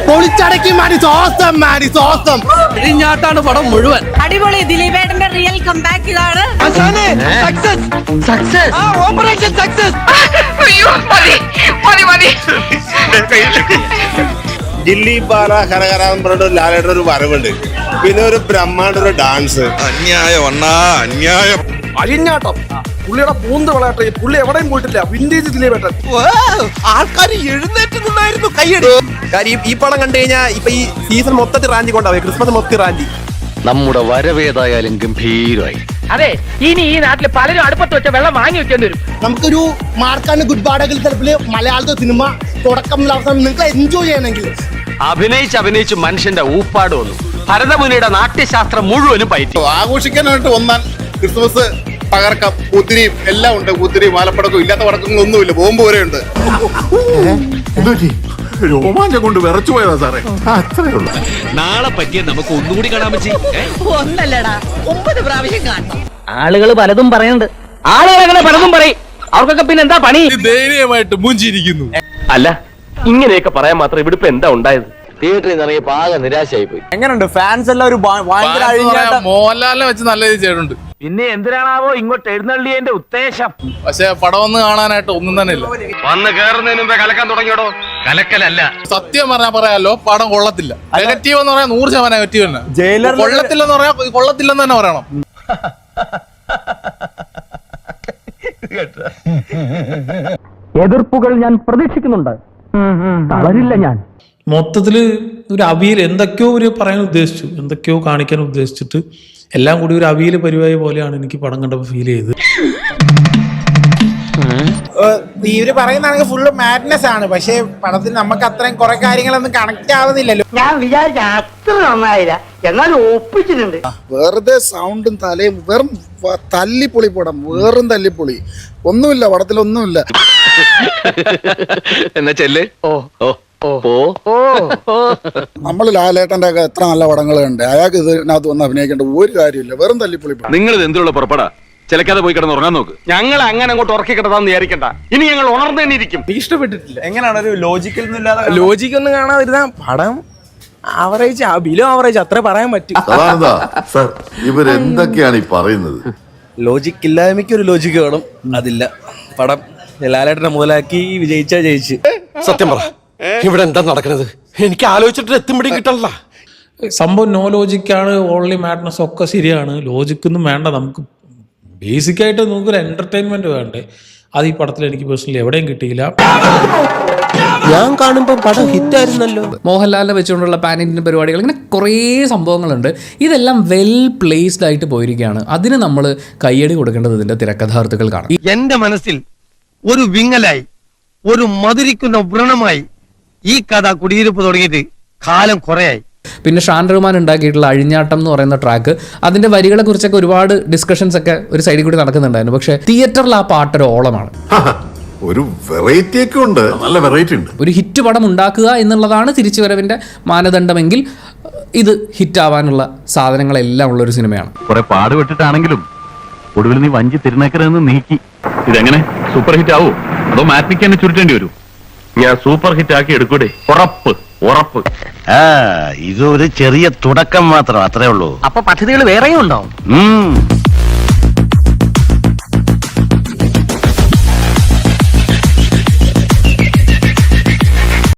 പൊളിച്ചടക്കി മാറി സോസം ഇരിഞ്ഞാട്ടാണ് പടം മുഴുവൻ. അടിപൊളി. ദിലീപേട്ടന്റെ റിയൽ കംബാക്ക് ഇതാണ്. ദില്ലി ബാല കരകരാന്ന് പറഞ്ഞിട്ട് ലാലേട്ടൻ ഒരു വരവുണ്ട്, പിന്നെ ഒരു ബ്രഹ്മാണ്ട ഒരു ഡാൻസ്. അന്യായം. അരിഞ്ഞാട്ടം പുള്ളിയുടെ പൂന്ത് വളയട്ടെ. പുള്ളി എവിടെയും പോയിട്ടില്ല. വിന്റേജ് ദിലീപേട്ടൻ. ആൾക്കാർ എഴുന്നേറ്റ് നിന്നായിരുന്നു കയ്യടി. കാര്യം ഈ പടം കണ്ടു കഴിഞ്ഞാൽ ഇപ്പൊ ഈ സീസൺ മൊത്തത്തിൽ റാഞ്ചി കൊണ്ടാവേ. ക്രിസ്മസ് മൊത്തത്തിൽ റാഞ്ചി. നമ്മുടെ വരവേതായാലും ഗംഭീരമായി. അതെ, ഇനി ഈ നാട്ടിൽ പലരും അടുപ്പത്ത് വെച്ച വെള്ളം വാങ്ങി വെക്കേണ്ടി വരും. നമുക്കൊരു മാർക്കാണ് ഗുഡ് ബാഡകിൽ തരത്തില് മലയാളത്തെ സിനിമ തുടക്കം അവസാനം നിങ്ങൾക്ക് എൻജോയ് ചെയ്യണമെങ്കിൽ അഭിനയിച്ച് മനുഷ്യന്റെ ഊപ്പാട് വന്നു. ഭരതമുനിയുടെ നാട്യശാസ്ത്രം മുഴുവനും പയറ്റി. ആഘോഷിക്കാനായിട്ട് വന്നാൽ ക്രിസ്മസ് പകർക്കാം, പൂത്തിരിയും എല്ലാം ഉണ്ട്. പൂത്തിരിയും മാലപ്പടക്കവും ഇല്ലാത്ത പടക്കങ്ങളൊന്നുമില്ല, ബോംബ് വരെ ഉണ്ട്. രോമാഞ്ചം കൊണ്ട് വിറച്ചു പോയതാ സാറേ. അത്രേ ഉള്ളൂ. നാളെ പറ്റിയ നമുക്ക് ഒന്നുകൂടി കാണാൻ പറ്റി. ഒന്നല്ലടാ, 9 പ്രാവശ്യം കാണണം. ആളുകൾ പലതും പറയുന്നുണ്ട്. ആളുകൾ അങ്ങനെ പലതും പറയും. അവർക്കൊക്കെ പിന്നെ എന്താ പണി? ധൈര്യമായിട്ട് മൂഞ്ചിരിക്കുന്നു. അല്ല, ഇങ്ങനെയൊക്കെ പറയാൻ മാത്രം ഇവിടെ ഇപ്പൊ എന്താ ഉണ്ടായത്? തിയേറ്ററിൽ നിന്ന് ഇറങ്ങിയപ്പോ ആകെ നിരാശയായി പോയി. എങ്ങനെയുണ്ട്? ഫാൻസ് എല്ലാം ഒരു മോഹൻലാലിനെ വെച്ച് നല്ല രീതി ചെയ്തിട്ടുണ്ട്. പിന്നെ എന്തിനാണാവോ ഇങ്ങോട്ട് എഴുന്നള്ളിയതിന്റെ ഉദ്ദേശം? പക്ഷെ പടം ഒന്ന് കാണാനായിട്ട് ഒന്നും തന്നെ ഇല്ല. വന്ന് കയറുന്നതിന് മുമ്പേ കലക്കാൻ തുടങ്ങിയോടോ? കലക്കലല്ല. സത്യം പറഞ്ഞാൽ പറയാലോ, പടം കൊള്ളത്തില്ല. നെഗറ്റീവ് എന്ന് പറയാൻ 100% നെഗറ്റീവ് തന്നെ. കൊള്ളത്തില്ലെന്ന് പറയാ കൊള്ളത്തില്ലെന്ന് തന്നെ പറയണം. എതിർപ്പുകൾ ഞാൻ പ്രതീക്ഷിക്കുന്നുണ്ട്. തളരില്ല ഞാൻ. മൊത്തത്തിൽ ഒരു അവിയൽ എന്തൊക്കെയോ ഒരു പറയാൻ ഉദ്ദേശിച്ചു, എന്തൊക്കെയോ കാണിക്കാൻ ഉദ്ദേശിച്ചിട്ട് എല്ലാം കൂടി ഒരു അവിയൽ പരിപാടി പോലെയാണ് എനിക്ക് പടം കണ്ടപ്പോൾ ഫീൽ ചെയ്തത്. ഇവര് പറയുന്നതാണെങ്കിൽ ഫുള്ള് മാഡ്നെസ് ആണ്. പക്ഷെ പടത്തിൽ നമുക്ക് അത്രയും കുറെ കാര്യങ്ങളൊന്നും കണക്ട് ആവുന്നില്ലല്ലോ. ഞാൻ വിചാരിച്ച അത്ര നന്നായില്ല, എന്നാലും ഒപ്പിച്ചിട്ടുണ്ട്. വെറുതെ സൗണ്ടും തലയും വെറും തല്ലിപ്പൊളി പടം. വേറും തല്ലിപ്പൊളി. ഒന്നുമില്ല പടത്തിലൊന്നുമില്ല. എന്നാ ചെല്ലേ. നമ്മൾ ലാലേട്ടന്റെ ഒക്കെ എത്ര നല്ല പടങ്ങളുണ്ട്. അയാൾക്ക് ഇതിനകത്ത് വന്ന് അഭിനയിക്കേണ്ട ഒരു കാര്യമില്ല. വെറും തല്ലിപ്പൊളി പടം. നിങ്ങൾ ഇത് എന്തിനുള്ള പുറപ്പെടാ? ചിലക്കാതെ പോയി കിടന്ന് ഉറങ്ങാൻ നോക്ക്. ഞങ്ങൾ അങ്ങനെ അങ്ങോട്ട് ഉറക്കി കിടത്താന്ന് വിചാരിക്കണ്ട. ഇനി ഞങ്ങൾ ഉണർന്നു തന്നെ ഇരിക്കും. ഇഷ്ടപ്പെട്ടിട്ടില്ല. എങ്ങനെയാണ് ഒരു ലോജിക്കൊന്നും കാണാതിരുന്ന പടം ആവറേജ്, ബിലോ ആവറേജ്, അത്ര പറയാൻ പറ്റും. ഇവരെന്തൊക്കെയാണ് ഈ പറയുന്നത്? ലോജിക് ഇല്ലായ്മയ്ക്ക് ഒരു ലോജിക്ക് വേണം. അതില്ല. പടം ലാലേട്ടനെ മുതലാക്കി വിജയിച്ചാ ജയിച്ച്. സത്യം പറ, ഇവിടെ എന്താ നടക്കുന്നത്? എനിക്ക് ആലോചിച്ചിട്ട് എത്തുമ്പോഴേ കിട്ടല്ല. സംഭവം നോ ലോജിക്കാണ്, ഓൺലി മാഡ്നസ് ഒക്കെ ശരിയാണ്. ലോജിക്കൊന്നും വേണ്ട. നമുക്ക് ബേസിക്കായിട്ട് നമുക്കൊരു എന്റർടൈൻമെന്റ് വേണ്ടേ. അത് ഈ പടത്തിൽ എനിക്ക് പേഴ്സണലി എവിടെയും കിട്ടിയില്ല. ഞാൻ കാണുമ്പോൾ പടം ഹിറ്റായിരുന്നല്ലോ. മോഹൻലാലിനെ വെച്ചുകൊണ്ടുള്ള പാൻ ഇന്ത്യൻ പരിപാടികൾ, ഇങ്ങനെ കുറേ സംഭവങ്ങളുണ്ട്. ഇതെല്ലാം വെൽ പ്ലേസ്ഡ് ആയിട്ട് പോയിരിക്കുകയാണ്. അതിന് നമ്മൾ കയ്യടി കൊടുക്കേണ്ടത് ഇതിന്റെ തിരക്കഥാകൃത്തുക്കൾക്കാണ്. എന്റെ മനസ്സിൽ ഒരു വിങ്ങലായി, ഒരു മധുരിക്കുന്ന വ്രണമായി ഈ കഥ കുടിയിരിപ്പ് തുടങ്ങിയിട്ട് കാലം കുറയായി. പിന്നെ ഷാൻ റഹ്മാൻ ഉണ്ടാക്കിയിട്ടുള്ള അഴിഞ്ഞാട്ടം എന്ന് പറയുന്ന ട്രാക്ക്, അതിന്റെ വരികളെ കുറിച്ചൊക്കെ ഒരുപാട് ഡിസ്കഷൻസ് ഒക്കെ ഒരു സൈഡിൽ കൂടി നടക്കുന്നുണ്ടായിരുന്നു. പക്ഷെ തിയേറ്ററിൽ ആ പാട്ടൊരു ഓളമാണ്. ഒരു വെറൈറ്റി ഒക്കെ ഉണ്ട്, നല്ല വെറൈറ്റി ഉണ്ട്. ഒരു ഹിറ്റ് പടം ഉണ്ടാക്കുക എന്നുള്ളതാണ് തിരിച്ചുവരവിന്റെ മാനദണ്ഡമെങ്കിൽ ഇത് ഹിറ്റ് ആവാനുള്ള സാധനങ്ങളെല്ലാം ഉള്ള ഒരു സിനിമയാണ്. കുറെ പാടുപെട്ടിട്ടാണെങ്കിലും ഒടുവിൽ നീ വഞ്ചി തിരുനക്കരെന്ന് നീക്കി. ഇതെങ്ങനെ സൂപ്പർ ഹിറ്റ് ആവോ? അതോ മാറ്റിക്ക് തന്നെ ചുരുട്ടേണ്ടി വരും? ഞാൻ സൂപ്പർ ഹിറ്റ് ആക്കി എടുക്കൂടെ? ഉറപ്പ്. ഇതൊരു ചെറിയ തുടക്കം മാത്രം, അത്രേ ഉള്ളൂ. അപ്പൊ പദ്ധതികൾ വേറെയും ഉണ്ടാവും.